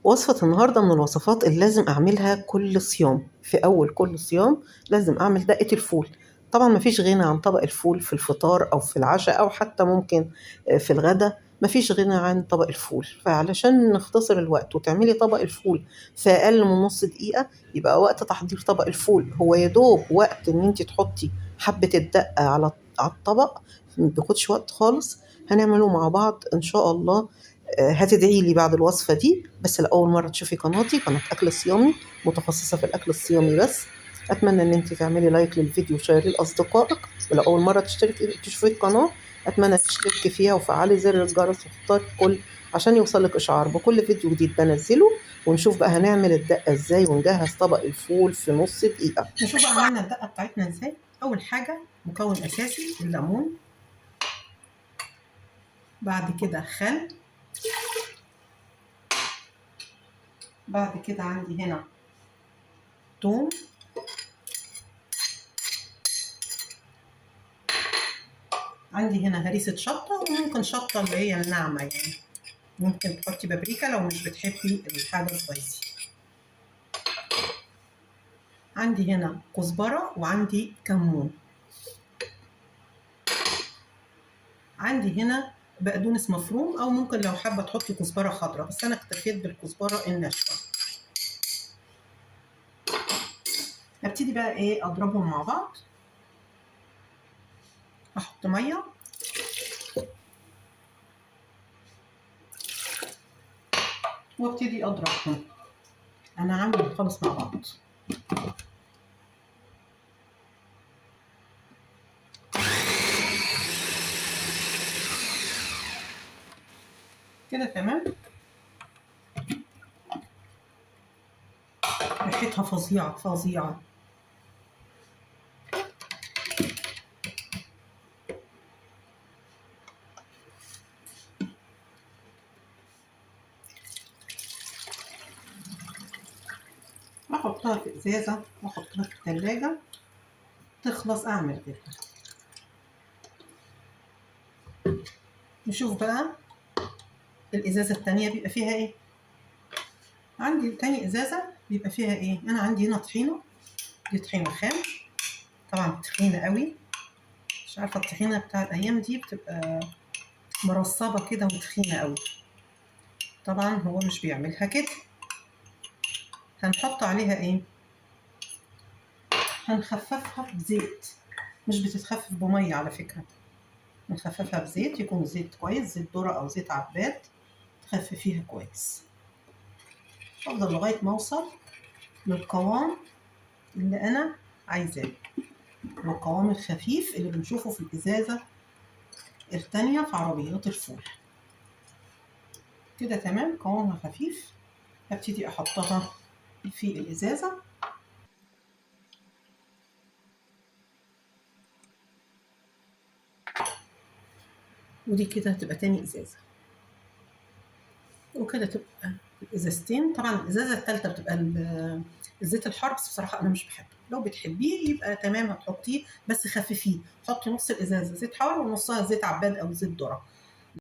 وصفة النهاردة من الوصفات اللي لازم أعملها كل صيام. في أول كل صيام لازم أعمل دقة الفول. طبعا مفيش غنى عن طبق الفول في الفطار أو في العشاء أو حتى ممكن في الغداء. مفيش غنى عن طبق الفول، فعلشان نختصر الوقت وتعملي طبق الفول في أقل من نص دقيقة، يبقى وقت تحضير طبق الفول هو يدوب وقت إن انت تحطي حبة الدقة على الطبق، مبياخدش وقت خالص. هنعمله مع بعض إن شاء الله. هتدعي لي بعد الوصفة دي. بس لأول مرة تشوفي قناتي، قناة أكل صيامي متخصصة في الأكل الصيامي بس. أتمنى إن أنت تعملي لايك للفيديو وشيريه لأصدقائك. ولو أول مرة تشوفي القناة، أتمنى تشتركي فيها وفعلي زر الجرس واختاري الكل عشان يوصلك إشعار بكل فيديو جديد بنزله. ونشوف بقى هنعمل الدقة إزاي ونجهز طبق الفول في نص دقيقة. نشوف بقى عملنا الدقة بتاعتنا إزاي. أول حاجة مكون أساسي الليمون، بعد كده خل، بعد كده عندي هنا توم، عندي هنا هريسة شطة، وممكن شطة اللي هي الناعمة يعني. ممكن تحطي بابريكا لو مش بتحبي الحاجة سبايسي. عندي هنا كزبرة وعندي كمون. عندي هنا بقدونس مفروم، او ممكن لو حابة تحطي كزبرة خضراء، بس انا اكتفيت بالكزبرة الناشفة. هبتدي بقى ايه اضربهم مع بعض. هحط مية وابتدي اضربهم. انا عامله خالص مع بعض. كده تمام. ريحتها فظيعة فظيعة. احطها في ازازة واحطها في الثلاجة تخلص، اعمل كده. نشوف بقى الازازة التانية بيبقى فيها ايه. عندي تاني ازازة بيبقى فيها ايه. انا عندي هنا طحينة، دي طحينة خام، طبعا تخينة قوي. مش عارفة الطحينة بتاع الايام دي بتبقى مرصبة كده وتخينة قوي. طبعا هو مش بيعملها كده. هنحط عليها ايه، هنخففها بزيت. مش بتتخفف بمية على فكرة، نخففها بزيت، يكون زيت كويس، زيت ذرة او زيت عباد، تخففيها كويس. افضل لغاية ما اوصل للقوام اللي انا عايزاه، القوام الخفيف اللي بنشوفه في الازازة التانية في عربيات الفول. كده تمام، قوامها خفيف. هبتدي احطها في الازازة. ودي كده هتبقى تاني ازازة، وكده تبقى الازازتين. طبعا الازازة التالتة بتبقى الزيت الحار، بس بصراحة انا مش بحبه. لو بتحبيه يبقى تمام هتحطيه، بس خففيه. حطي نص الازازة زيت حار ونصها زيت عباد او زيت ذرة،